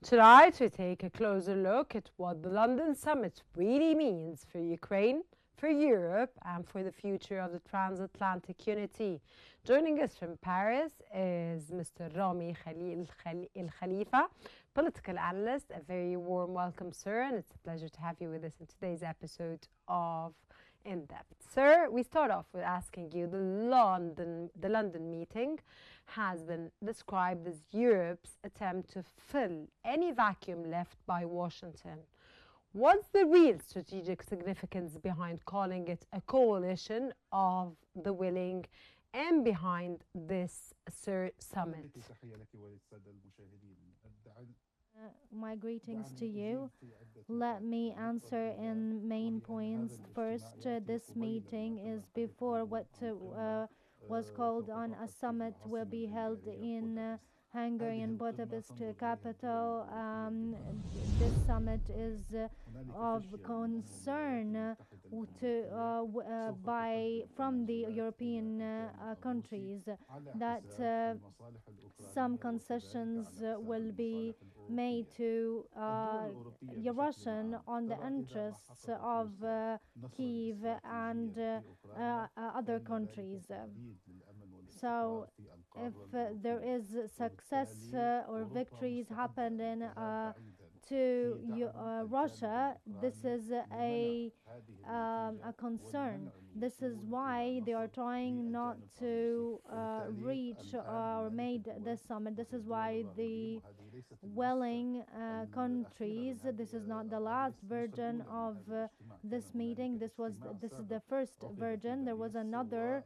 Tonight, we take a closer look at what the London summit really means for Ukraine, for Europe, and for the future of the transatlantic unity. Joining us from Paris is Mr. Rami El Khalifa, political analyst. A very warm welcome, sir, and it's a pleasure to have you with us in today's episode of In Depth. Sir, we start off with asking you the London meeting has been described as Europe's attempt to fill any vacuum left by Washington. What's the real strategic significance behind calling it a coalition of the willing and behind this summit? My greetings to you. Let me answer in main points. First, this meeting is before what was called on a summit will be held in Hungarian Budapest capital. This summit is of concern from the European countries that some concessions will be made to Russian on the interests of Kiev and other countries. So if there is success or victories happened to Russia, this is a concern. This is why they are trying not to reach or made this summit. This is why the willing countries. This is not the last version of this meeting. This is the first version. There was another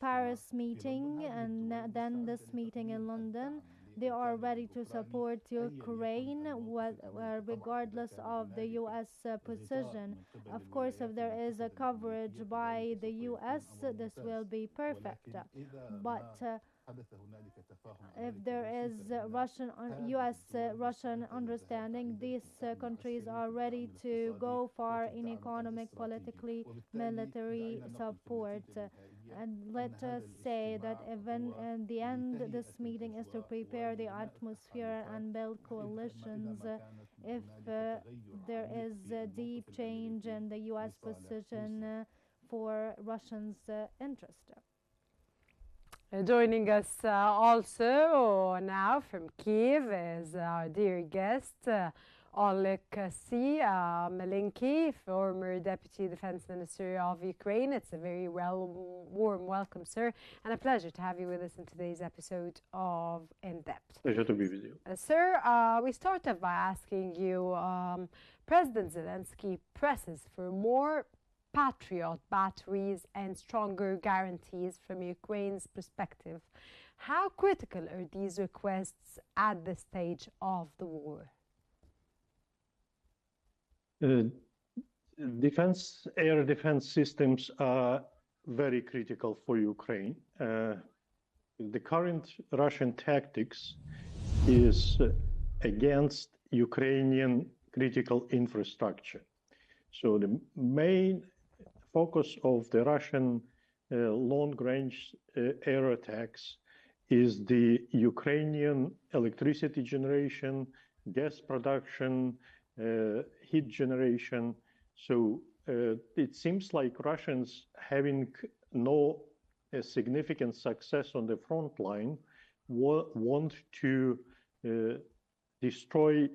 Paris meeting, and then this meeting in London. They are ready to support Ukraine regardless of the U.S. position. Of course, if there is a coverage by the U.S., this will be perfect. But if there is U.S.-Russian understanding, these countries are ready to go far in economic, politically, military support. And let us say that even in the end, this meeting is to prepare the atmosphere and build coalitions if there is a deep change in the U.S. position for Russians' interest. Joining us also now from Kiev is our dear guest, Oleksiy Malinky, former Deputy Defense Minister of Ukraine. It's a very warm welcome, sir, and a pleasure to have you with us in today's episode of In Depth. Pleasure to be with you. Sir, we start off by asking you, President Zelensky presses for more Patriot batteries and stronger guarantees from Ukraine's perspective. How critical are these requests at this stage of the war? Air defense systems are very critical for Ukraine. The current Russian tactics is against Ukrainian critical infrastructure. So the main focus of the Russian long-range air attacks is the Ukrainian electricity generation, gas production, heat generation. So it seems like Russians, having no significant success on the front line, want to destroy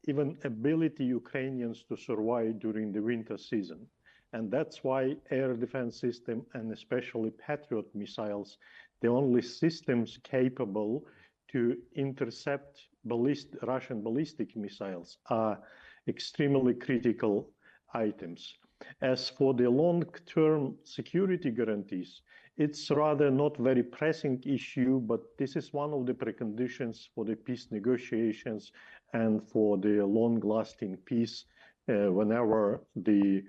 even ability Ukrainians to survive during the winter season. And that's why air defense system, and especially Patriot missiles, the only systems capable to intercept Russian ballistic missiles, are extremely critical items. As for the long-term security guarantees, it's rather not very pressing issue, but this is one of the preconditions for the peace negotiations and for the long-lasting peace whenever the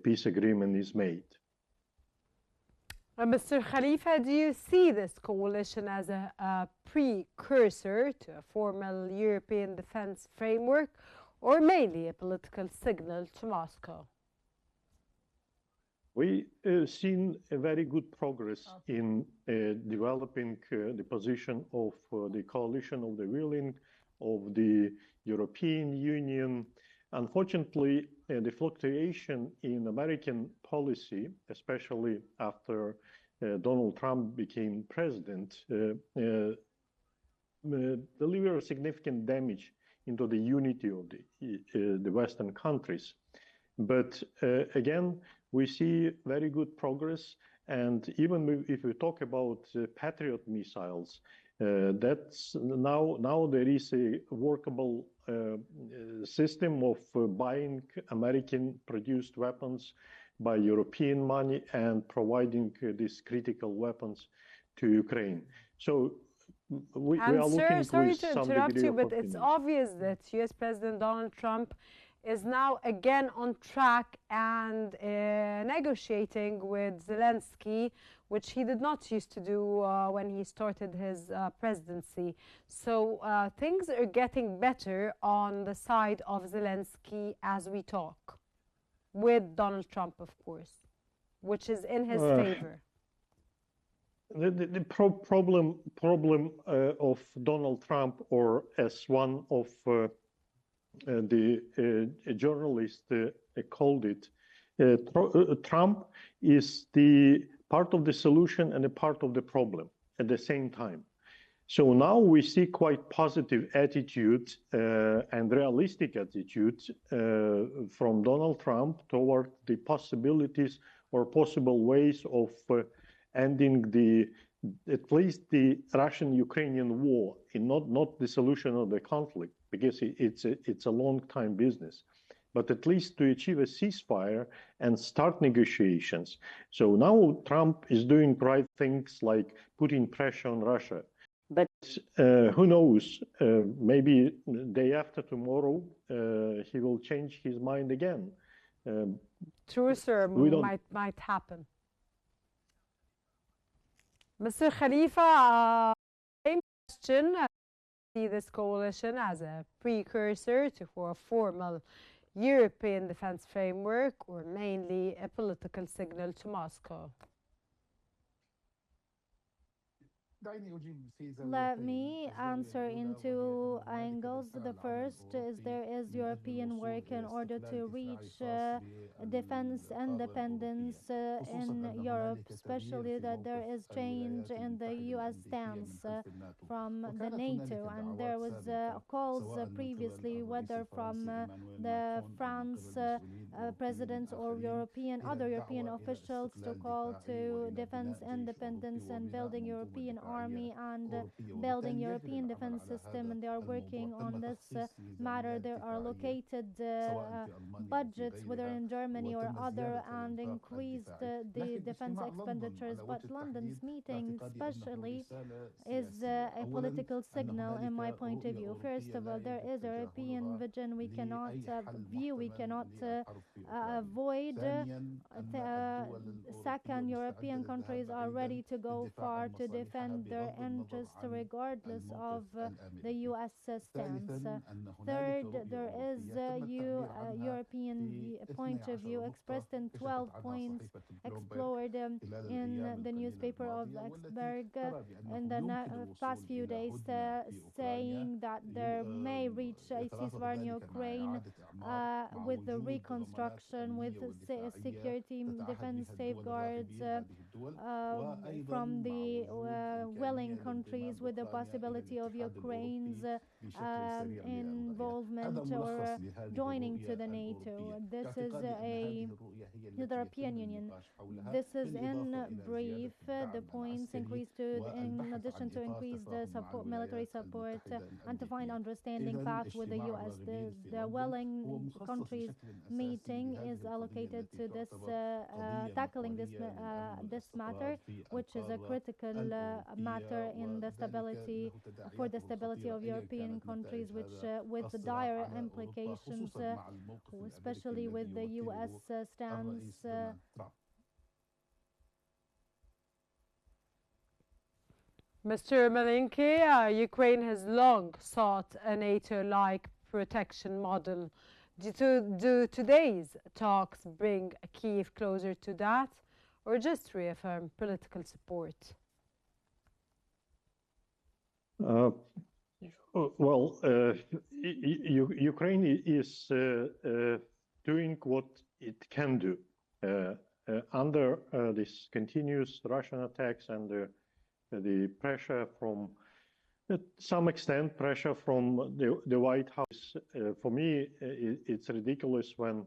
peace agreement is made. Mr. Khalifa, do you see this coalition as a precursor to a formal European defense framework, or mainly a political signal to Moscow? We seen a very good progress in developing the position of the coalition of the willing of the European Union. Unfortunately, the fluctuation in American policy, especially after Donald Trump became president, delivered significant damage into the unity of the Western countries. But again, we see very good progress. And even if we talk about Patriot missiles, that's now there is a workable system of buying American-produced weapons by European money and providing these critical weapons to Ukraine. So we are looking sorry with to some interrupt degree you, of but it's obvious that U.S. President Donald Trump is now again on track and negotiating with Zelensky, which he did not used to do when he started his presidency. So things are getting better on the side of Zelensky as we talk, with Donald Trump, of course, which is in his favor. The problem of Donald Trump, or as one of the journalist called it, Trump is the part of the solution and a part of the problem at the same time. So now we see quite positive attitude and realistic attitude from Donald Trump toward the possibilities or possible ways of ending at least the Russian-Ukrainian war, and not the solution of the conflict, because it's a long time business, but at least to achieve a ceasefire and start negotiations. So now Trump is doing right things like putting pressure on Russia. But who knows, maybe day after tomorrow, he will change his mind again. True, sir, might happen. Mr. Khalifa, same question. See this coalition as a precursor for a formal European defense framework, or mainly a political signal to Moscow? Let me answer in two angles. The first is there is European work in order to reach defense independence in Europe, especially that there is change in the US stance from the NATO. And there was calls previously, whether from the France president or other European officials, to call to defense independence and building European army and building European defense system, and they are working on this matter. There are located budgets, whether in Germany or other, and increased the defense expenditures. But London's meeting especially is a political signal in my point of view. First of all, there is a European vision we cannot we cannot avoid. Second, European countries are ready to go far to defend their interests regardless of the US stance. Third, there is a European point of view expressed in 12 points explored in the newspaper of Exberg in the past few days, saying that there may reach a ceasefire in Ukraine with the reconstruction, with security defense safeguards from the willing countries, with the possibility of Ukraine's involvement or joining to the NATO. This is the European Union. This is in brief the points increased in addition to increase the military support and to find understanding path with the US. The willing countries meeting is allocated to this tackling this matter, which is a critical matter in the stability of European countries, which with the dire implications, especially with the US stance. Mr. Malinke, Ukraine has long sought a NATO-like protection model. Do today's talks bring Kyiv closer to that, or just reaffirm political support? Well, Ukraine is doing what it can do under this continuous Russian attacks and the pressure from, to some extent, pressure from the White House. For me, it's ridiculous when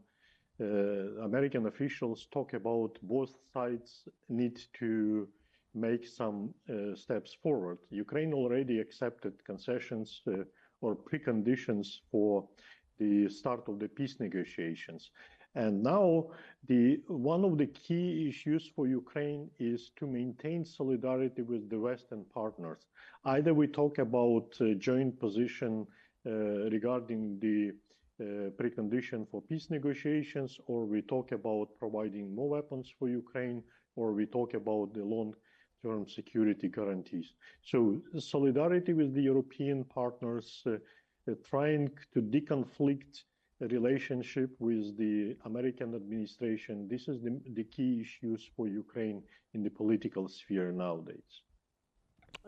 American officials talk about both sides need to make some steps forward. Ukraine already accepted concessions or preconditions for the start of the peace negotiations. And now one of the key issues for Ukraine is to maintain solidarity with the Western partners. Either we talk about a joint position regarding the precondition for peace negotiations, or we talk about providing more weapons for Ukraine, or we talk about the long-term security guarantees. So solidarity with the European partners, trying to deconflict a relationship with the American administration. This is the key issues for Ukraine in the political sphere nowadays.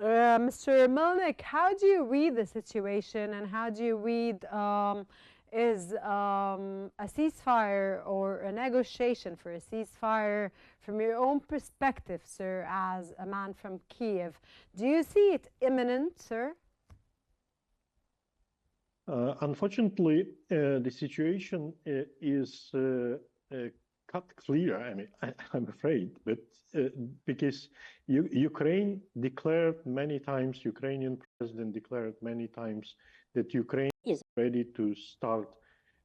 Mr. Melnik, how do you read the situation, and how do you read is a ceasefire or a negotiation for a ceasefire from your own perspective, sir, as a man from Kiev? Do you see it imminent, sir? Unfortunately, the situation is cut clear. I mean, I'm afraid, but because Ukraine declared many times, Ukrainian president declared many times that Ukraine is ready to start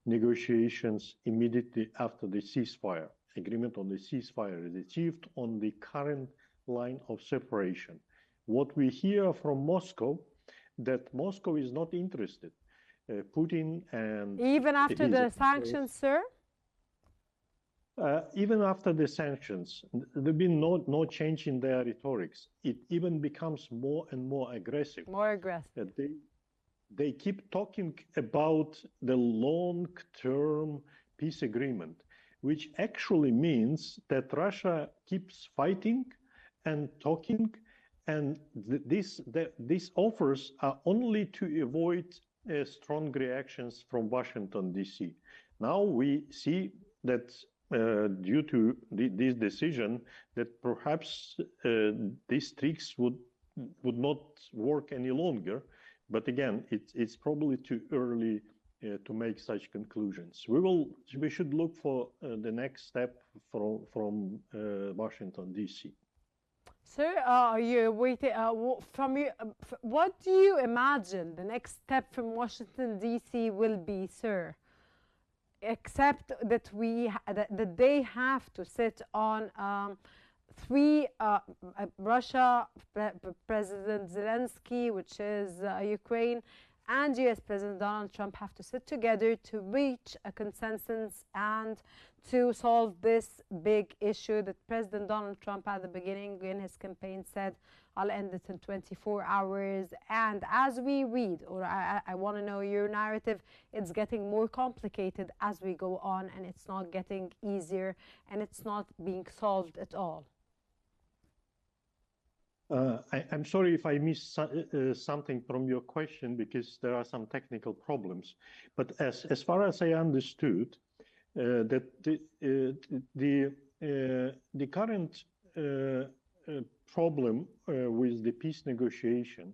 negotiations immediately after the ceasefire. Agreement on the ceasefire is achieved on the current line of separation. What we hear from Moscow, that Moscow is not interested. Putin and even after the sanctions, sir? Even after the sanctions, there's been no change in their rhetorics. It even becomes more and more aggressive. More aggressive. They keep talking about the long-term peace agreement, which actually means that Russia keeps fighting and talking, and these offers are only to avoid strong reactions from Washington, D.C. Now we see that due to this decision, that perhaps these tricks would not work any longer. But again, it's probably too early to make such conclusions. We should look for the next step from Washington, D.C. Sir, are you waiting from you? What do you imagine the next step from Washington, D.C. will be, sir? Except that that they have to sit on three Russia, President Zelensky, which is Ukraine, and US President Donald Trump have to sit together to reach a consensus and to solve this big issue that President Donald Trump at the beginning in his campaign said, I'll end it in 24 hours. And as we read, or I want to know your narrative, it's getting more complicated as we go on, and it's not getting easier, and it's not being solved at all. I'm sorry if I missed something from your question, because there are some technical problems. But as far as I understood, that the current problem with the peace negotiation,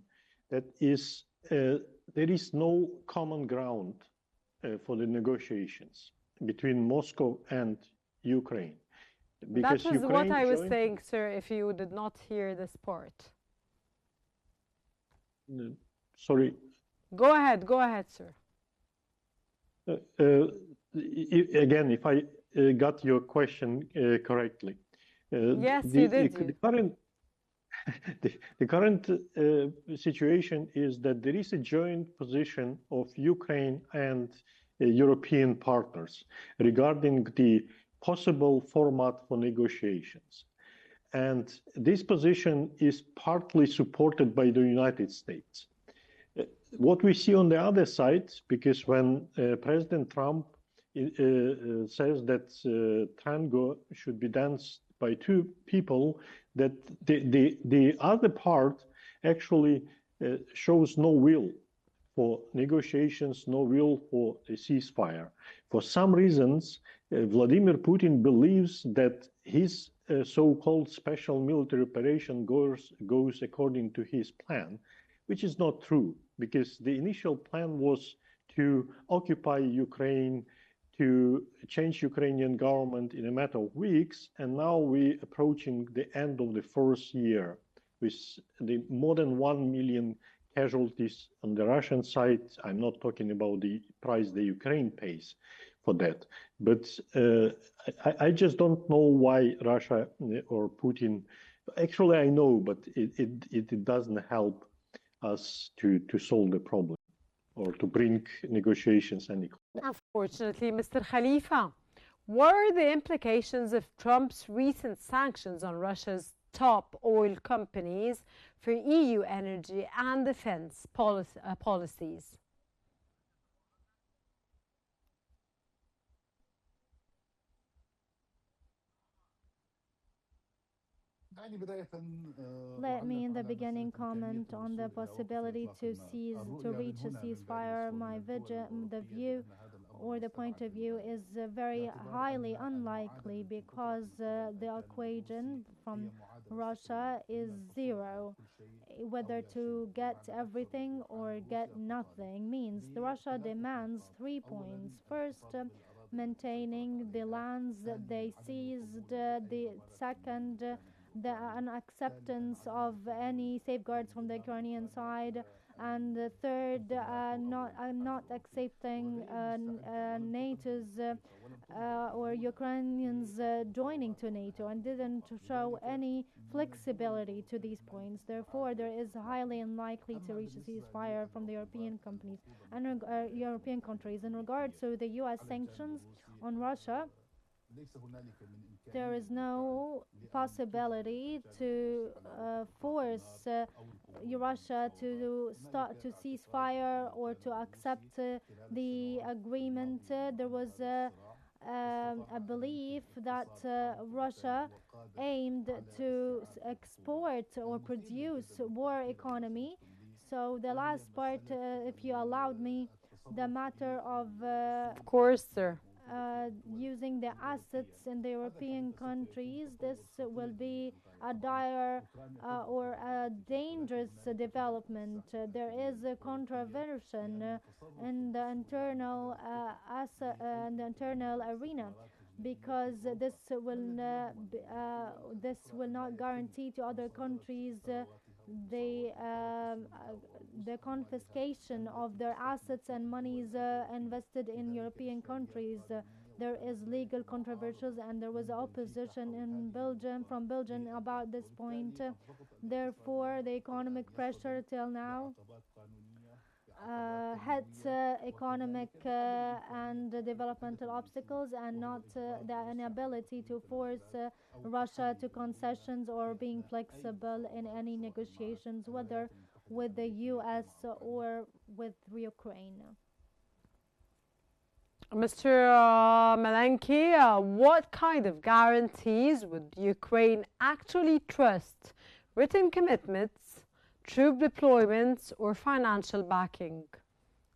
that is there is no common ground for the negotiations between Moscow and Ukraine. Because that was what I was saying, sir, if you did not hear this part. Sorry. Go ahead, sir. Again, if I got your question correctly. Yes, you did. The current situation is that there is a joint position of Ukraine and European partners regarding the possible format for negotiations. And this position is partly supported by the United States. What we see on the other side, because when President Trump says that tango should be danced by two people, that the other part actually shows no will for negotiations, no will for a ceasefire. For some reasons, Vladimir Putin believes that his so-called special military operation goes according to his plan, which is not true, because the initial plan was to occupy Ukraine, to change Ukrainian government in a matter of weeks, and now we're approaching the end of the first year with the more than 1 million casualties on the Russian side. I'm not talking about the price the Ukraine pays for that, but I just don't know why Russia or Putin, actually I know, but it doesn't help us to solve the problem or to bring negotiations any closer. Unfortunately, Mr. Khalifa, what are the implications of Trump's recent sanctions on Russia's top oil companies for EU energy and defense policies? Let me in the beginning comment on the possibility to reach a ceasefire. The view or the point of view is very highly unlikely, because the equation from Russia is zero. Whether to get everything or get nothing means Russia demands 3 points. First, maintaining the lands that they seized. The second, the unacceptance of any safeguards from the Ukrainian side, and the third, not accepting NATO's or Ukrainians joining to NATO, and didn't show any flexibility to these points. Therefore, there is highly unlikely to reach a ceasefire from the European companies and European countries. In regard to the U.S. sanctions on Russia, there is no possibility to force Russia to start to cease fire or to accept the agreement. There was a belief that Russia aimed to export or produce war economy. So the last part, if you allowed me, the matter of course, sir. Using the assets in the European countries, this will be a dire or a dangerous development. There is a controversy in the internal arena, because this will not guarantee to other countries the confiscation of their assets and monies invested in European countries. There is legal controversies, and there was opposition in from Belgium about this point. Therefore, the economic pressure till now hits economic and developmental obstacles, and not the inability to force Russia to concessions or being flexible in any negotiations, whether with the US or with Ukraine. Mr. Malenki, what kind of guarantees would Ukraine actually trust? Written commitments, troop deployments, or financial backing?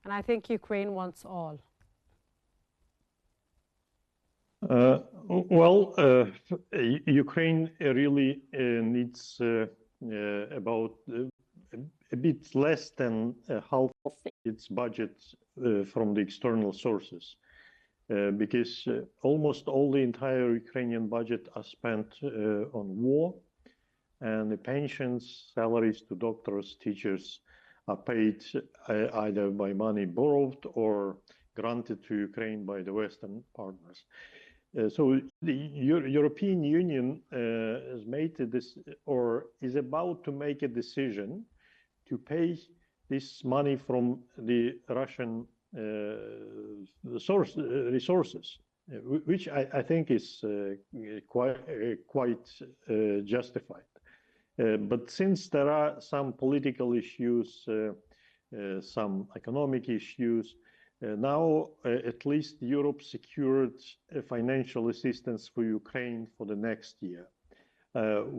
And I think Ukraine wants all. Ukraine really needs about a bit less than half of its budget from the external sources, because almost all the entire Ukrainian budget are spent on war, and the pensions, salaries to doctors, teachers are paid either by money borrowed or granted to Ukraine by the Western partners. So the European Union has made this, or is about to make a decision to pay this money from the Russian resources, which I think is quite justified. But since there are some political issues, some economic issues, now at least Europe secured financial assistance for Ukraine for the next year.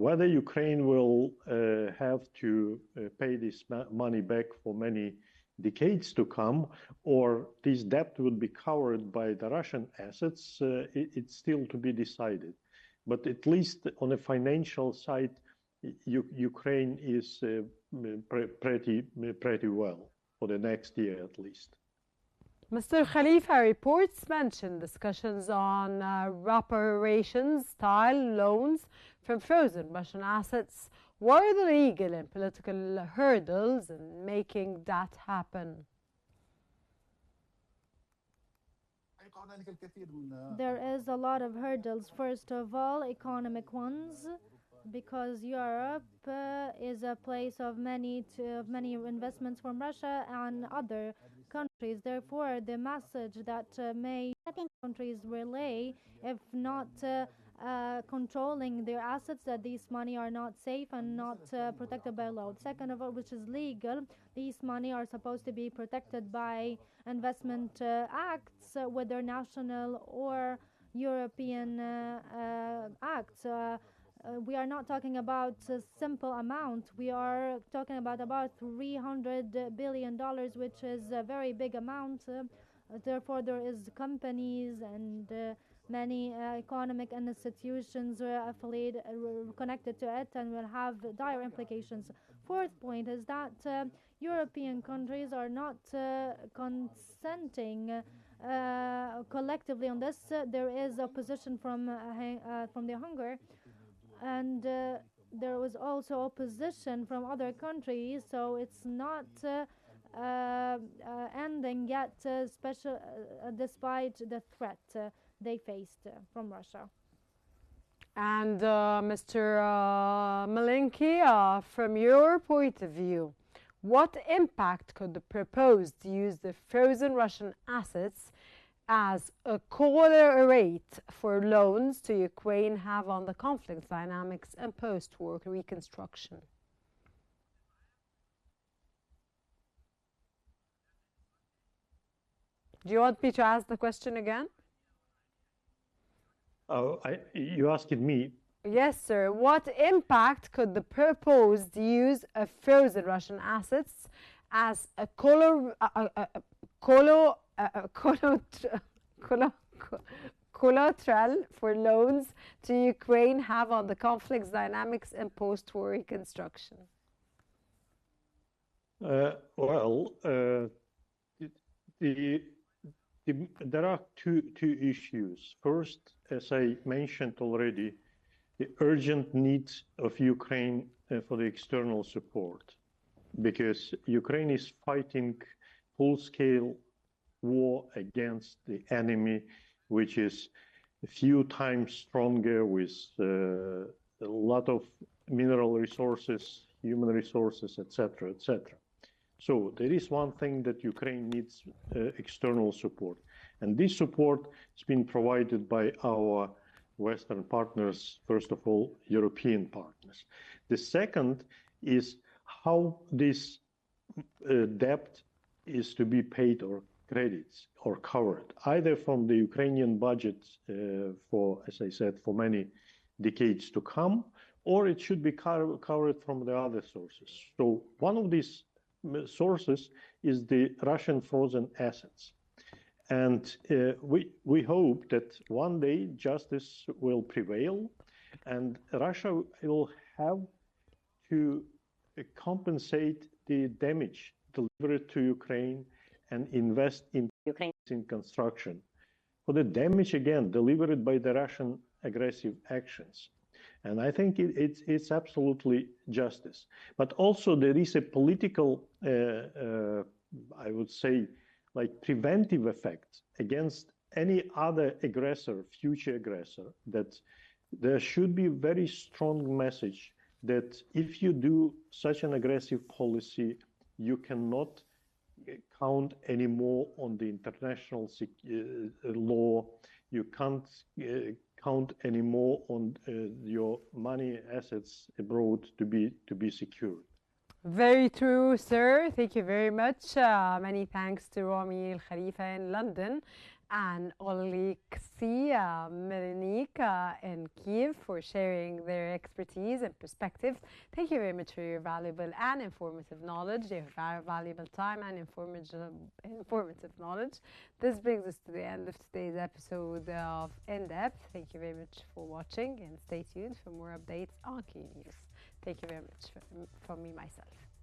Whether Ukraine will have to pay this money back for many decades to come, or this debt would be covered by the Russian assets, it's still to be decided. But at least on a financial side, Ukraine is pretty well for the next year at least. Mr. Khalifa, reports mention discussions on reparation-style loans from frozen Russian assets. What are the legal and political hurdles in making that happen? There is a lot of hurdles. First of all, economic ones, because Europe is a place of many investments from Russia and other countries. Therefore, the message that European countries relay, if not controlling their assets, that these money are not safe and not protected by law. Second of all, which is legal, these money are supposed to be protected by investment acts, whether national or European acts. We are not talking about a simple amount. We are talking about $300 billion, which is a very big amount. Therefore, there is companies and many economic institutions affiliated, connected to it, and will have dire implications. Fourth point is that European countries are not consenting collectively on this. There is opposition from the Hungary, and there was also opposition from other countries, so it's not ending yet, despite the threat they faced from Russia. And Mr. Malinki, from your point of view, what impact could the proposed use the frozen Russian assets as a caller rate for loans to Ukraine have on the conflict dynamics and post-war reconstruction? Do you want me to ask the question again? Oh, you asked me? Yes, sir. What impact could the proposed use of frozen Russian assets as a collateral for loans to Ukraine have on the conflict's dynamics and post-war reconstruction? There are two issues. First, as I mentioned already, the urgent needs of Ukraine for the external support, because Ukraine is fighting full-scale war against the enemy, which is a few times stronger, with a lot of mineral resources, human resources, etc., etc. So there is one thing that Ukraine needs external support, and this support has been provided by our Western partners, first of all, European partners. The second is how this debt is to be paid, or credits, or covered, either from the Ukrainian budget for, as I said, for many decades to come, or it should be covered from the other sources. So one of these sources is the Russian frozen assets. And we hope that one day justice will prevail and Russia will have to compensate the damage delivered to Ukraine and invest in construction for the damage, again, delivered by the Russian aggressive actions. And I think it's absolutely justice. But also there is a political, I would say, like preventive effect against any other aggressor, future aggressor, that there should be a very strong message that if you do such an aggressive policy, you cannot count anymore on the international law. You can't count anymore on your money assets abroad to be secured. Very true, sir. Thank you very much. Many thanks to Rami Al Khalifa in London. and Alexia, Melenika, and Kiev for sharing their expertise and perspectives. Thank you very much for your valuable and informative knowledge, your valuable time and informative knowledge. This brings us to the end of today's episode of In Depth. Thank you very much for watching and stay tuned for more updates on Qnews. Thank you very much from me, myself.